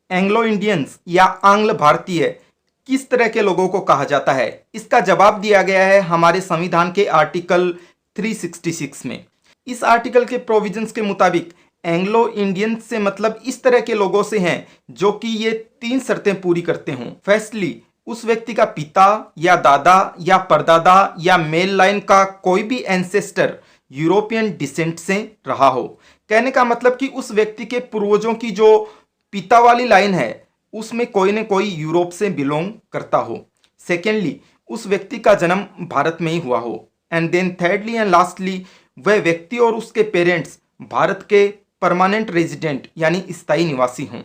Anglo Indians या आंग्ल भारतीय किस तरह के लोगों को कहा जाता है? इसका जवाब दिया गया है हमारे संविधान के आर्टिकल 366 में। इस आर्टिकल के प्रोविजंस के मुताबिक एंग्लो इंडियंस से मतलब इस तरह के लोगों से हैं जो कि ये 3 शर्तें पूरी करते हों। फर्स्टली, उस व्यक्ति का पिता या दादा या परदादा या मेल लाइन का कोई भी एंसेस्टर यूरोपियन डिसेंट से रहा हो। कहने का मतलब कि उस व्यक्ति के पूर्वजों की जो पिता वाली लाइन है उसमें कोई न कोई यूरोप से बिलोंग करता हो। सेकेंडली, उस व्यक्ति का जन्म भारत में ही हुआ हो। And then thirdly and lastly, वह व्यक्ति और उसके पेरेंट्स भारत के परमानेंट रेजिडेंट यानी स्थायी निवासी हों।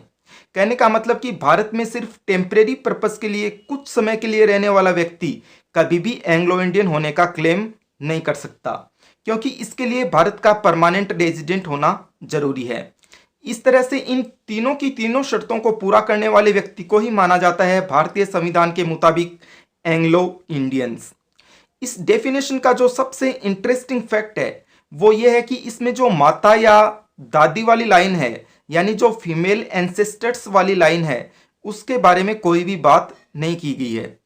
कहने का मतलब कि भारत में सिर्फ टेम्परेरी पर्पस के लिए कुछ समय के लिए रहने वाला व्यक्ति कभी भी एंग्लो इंडियन होने का क्लेम नहीं कर सकता, क्योंकि इसके लिए भारत का परमानेंट रेजिडेंट होना जरूरी है। इस तरह से इन तीनों की तीनों शर्तों को पूरा करने वाले व्यक्ति को ही माना जाता है भारतीय संविधान के मुताबिक एंग्लो इंडियंस। इस डेफिनेशन का जो सबसे इंटरेस्टिंग फैक्ट है वो ये है कि इसमें जो माता या दादी वाली लाइन है यानी जो फीमेल एंसेस्टर्स वाली लाइन है उसके बारे में कोई भी बात नहीं की गई है।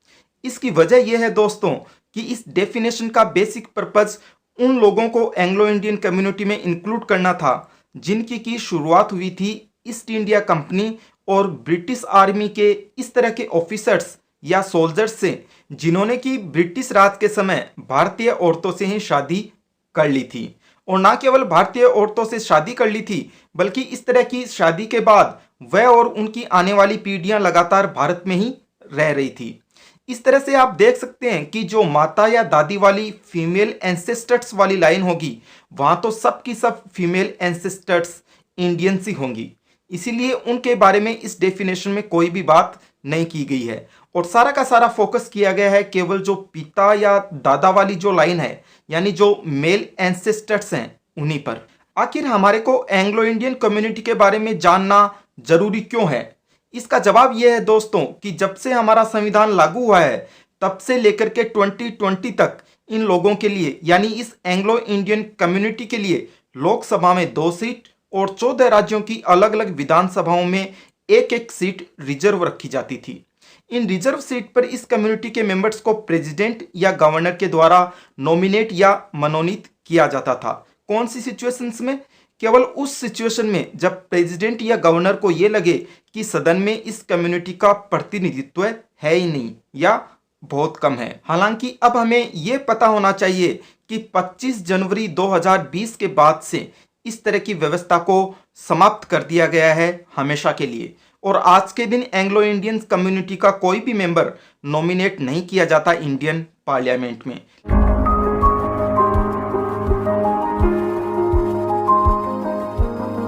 इसकी वजह यह है दोस्तों कि इस डेफिनेशन का बेसिक पर्पस उन लोगों को एंग्लो इंडियन कम्युनिटी में इंक्लूड करना था जिनकी की शुरुआत हुई थी ईस्ट इंडिया कंपनी और ब्रिटिश आर्मी के इस तरह के ऑफिसर्स या सोल्जर्स से जिन्होंने कि ब्रिटिश राज के समय भारतीय औरतों से ही शादी कर ली थी। और ना केवल भारतीय औरतों से शादी कर ली थी बल्कि इस तरह की शादी के बाद वह और उनकी आने वाली पीढ़ियां लगातार भारत में ही रह रही थी। इस तरह से आप देख सकते हैं कि जो माता या दादी वाली फीमेल एंसेस्टर्स वाली लाइन होगी वहां तो सब की सब फीमेल एंसेस्टर्स इंडियंस ही होंगी, इसीलिए उनके बारे में इस डेफिनेशन में कोई भी बात नहीं की गई है और सारा का सारा फोकस किया गया है केवल जो पिता या दादा वाली जो लाइन है यानी जो मेल एंसेस्टर्स हैं उन्हीं पर। आखिर हमारे को एंग्लो इंडियन कम्युनिटी के बारे में जानना जरूरी क्यों है? इसका जवाब यह है दोस्तों कि जब से हमारा संविधान लागू हुआ है तब से लेकर के 2020 तक इन लोगों के लिए यानी इस एंग्लो इंडियन कम्युनिटी के लिए लोकसभा में 2 सीट और 14 राज्यों की अलग अलग विधानसभाओं में एक एक सीट रिजर्व रखी जाती थी। इन रिजर्व सीट पर इस कम्युनिटी के मेंबर्स को प्रेसिडेंट या गवर्नर के द्वारा नॉमिनेट या मनोनीत किया जाता था। कौन सी सिचुएशंस में? केवल उस सिचुएशन में जब प्रेसिडेंट या गवर्नर को यह लगे कि सदन में इस कम्युनिटी का प्रतिनिधित्व है ही नहीं या बहुत कम है। हालांकि अब हमें यह पता होना चाहिए कि 25 जनवरी 2020 के बाद से इस तरह की व्यवस्था को समाप्त कर दिया गया है हमेशा के लिए और आज के दिन एंग्लो इंडियन कम्युनिटी का कोई भी मेंबर नॉमिनेट नहीं किया जाता इंडियन पार्लियामेंट में।